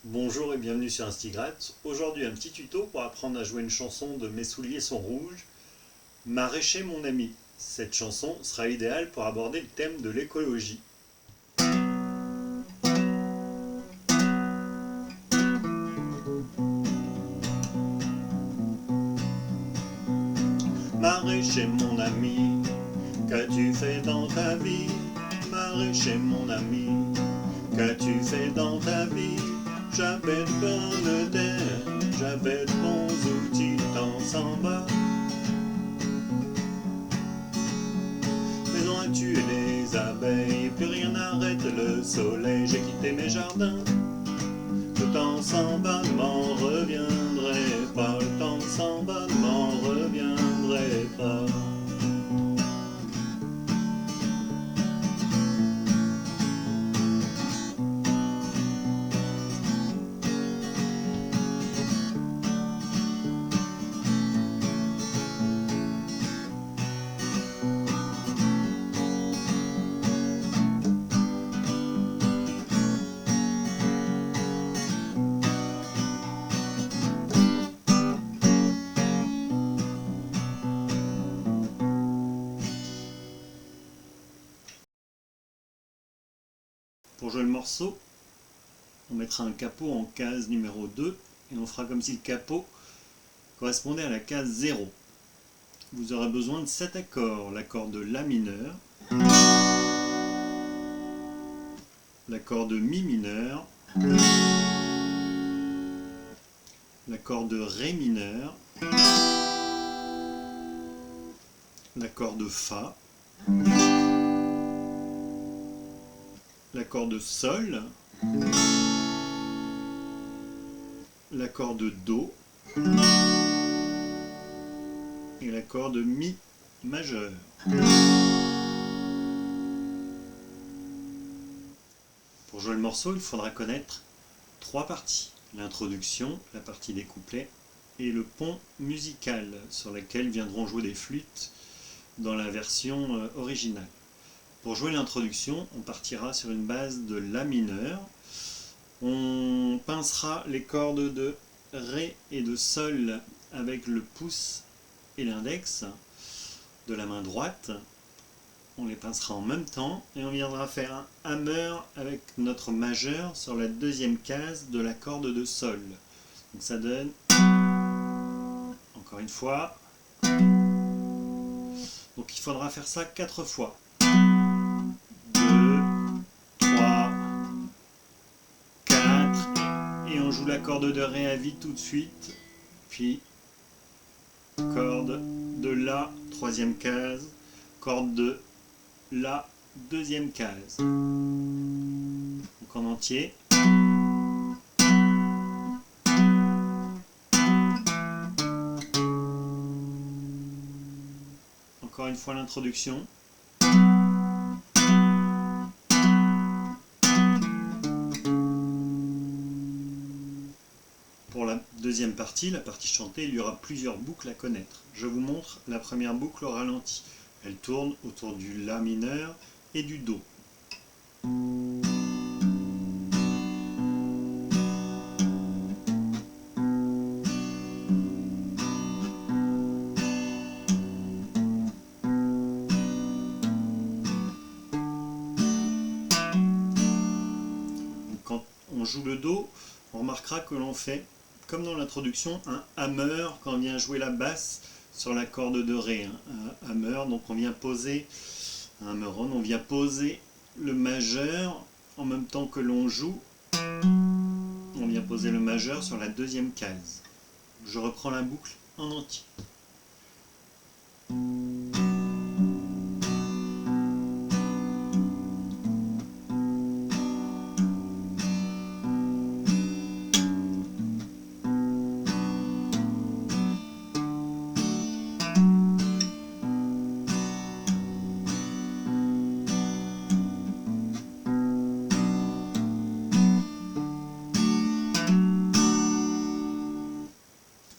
Bonjour et bienvenue sur Instigrat. Aujourd'hui un petit tuto pour apprendre à jouer une chanson de Mes souliers sont rouges, Maraîcher mon ami. Cette chanson sera idéale pour aborder le thème de l'écologie. Maraîcher mon ami, qu'as-tu fait dans ta vie? Maraîcher mon ami, qu'as-tu fait dans ta vie? J'avais de bonnes terres, j'avais de bons outils, tant s'en va. Mais on a tué les abeilles, plus rien n'arrête le soleil. J'ai quitté mes jardins, le temps s'en va, ne m'en reviendrai pas. Le temps s'en va, ne m'en reviendrai pas. Pour jouer le morceau, on mettra un capot en case numéro 2 et on fera comme si le capot correspondait à la case 0. Vous aurez besoin de 7 accords. L'accord de La mineur, l'accord de Mi mineur, l'accord de Ré mineur, l'accord de Fa, l'accord de Sol, l'accord de Do et l'accord de Mi majeur. Pour jouer le morceau, il faudra connaître 3 parties. L'introduction, la partie des couplets et le pont musical sur lequel viendront jouer des flûtes dans la version originale. Pour jouer l'introduction, on partira sur une base de La mineur. On pincera les cordes de Ré et de Sol avec le pouce et l'index de la main droite. On les pincera en même temps et on viendra faire un hammer avec notre majeur sur la deuxième case de la corde de Sol. Donc ça donne, encore une fois, donc il faudra faire ça 4 fois. 2, 3, 4, et on joue la corde de Ré à vide tout de suite, puis corde de La, troisième case, corde de La, deuxième case. Donc en entier. Encore une fois l'introduction. Pour la deuxième partie, la partie chantée, il y aura plusieurs boucles à connaître. Je vous montre la première boucle au ralenti. Elle tourne autour du La mineur et du Do. Quand on joue le Do, on remarquera que l'on fait, comme dans l'introduction, un hammer quand on vient jouer la basse sur la corde de Ré. Un hammer, donc on vient poser un hammer-on, on vient poser le majeur en même temps que l'on joue. On vient poser le majeur sur la deuxième case. Je reprends la boucle en entier.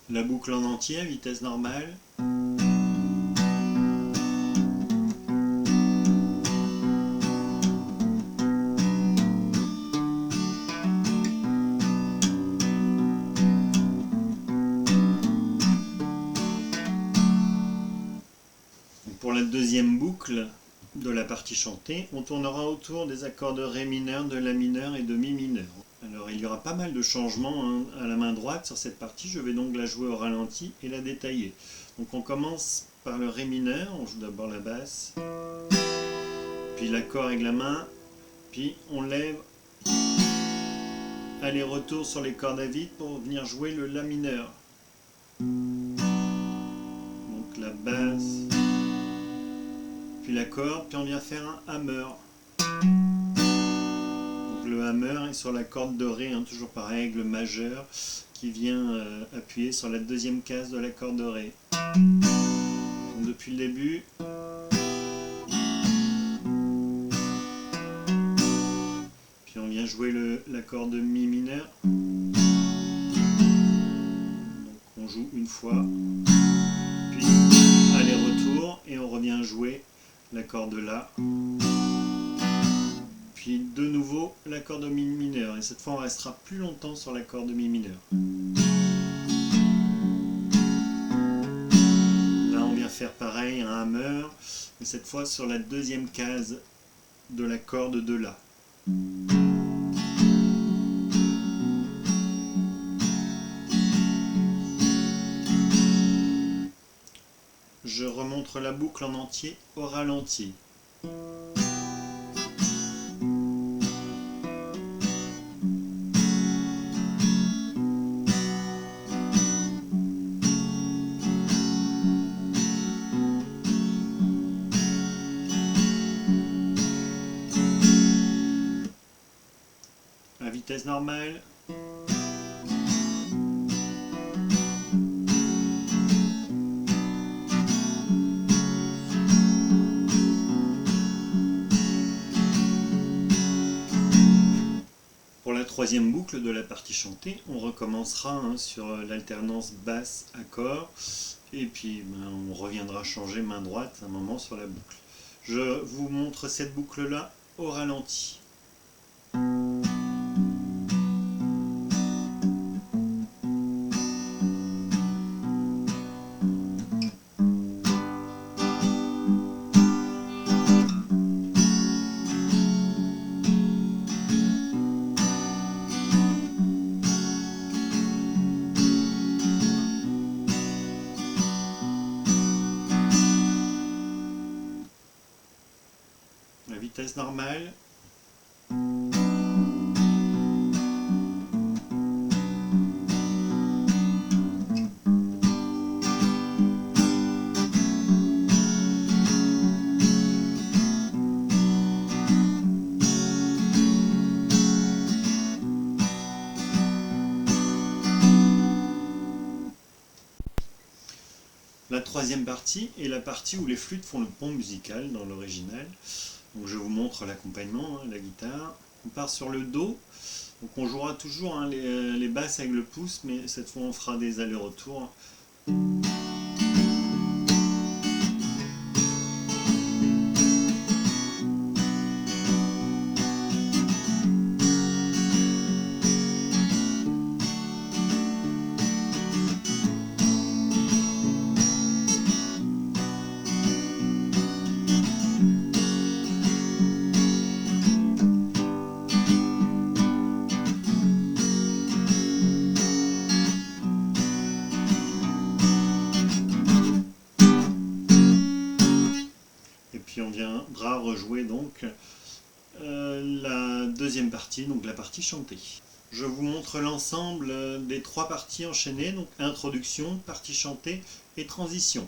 La boucle en entier à vitesse normale. Pour la deuxième boucle de la partie chantée, on tournera autour des accords de Ré mineur, de La mineur et de Mi mineur. Alors il y aura pas mal de changements à la main droite sur cette partie, je vais donc la jouer au ralenti et la détailler. Donc on commence par le Ré mineur, on joue d'abord la basse, puis l'accord avec la main, puis on lève, aller-retour sur les cordes à vide pour venir jouer le La mineur. Donc la basse, puis l'accord, puis on vient faire un hammer. Donc le hammer est sur la corde de Ré, hein, toujours pareil, avec le majeur qui vient appuyer sur la deuxième case de la corde de Ré. Donc depuis le début, puis on vient jouer l'accord de Mi mineur. Donc on joue une fois, puis aller-retour et on revient jouer l'accord de La, puis de nouveau l'accord de Mi mineur, et cette fois on restera plus longtemps sur l'accord de Mi mineur. Là on vient faire pareil, un hammer, mais cette fois sur la deuxième case de la corde de La. Je remontre la boucle en entier au ralenti. À vitesse normale. Pour la troisième boucle de la partie chantée, on recommencera sur l'alternance basse-accord, et puis on reviendra changer main droite un moment sur la boucle. Je vous montre cette boucle-là au ralenti. La vitesse normale. La troisième partie est la partie où les flûtes font le pont musical dans l'original. Donc je vous montre l'accompagnement, la guitare. On part sur le Do, donc on jouera toujours les basses avec le pouce, mais cette fois on fera des allers-retours. Puis on viendra rejouer donc la deuxième partie, donc la partie chantée. Je vous montre l'ensemble des trois parties enchaînées, donc introduction, partie chantée et transition.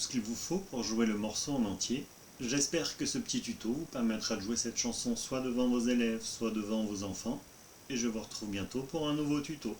tout ce qu'il vous faut pour jouer le morceau en entier. J'espère que ce petit tuto vous permettra de jouer cette chanson soit devant vos élèves, soit devant vos enfants. Et je vous retrouve bientôt pour un nouveau tuto.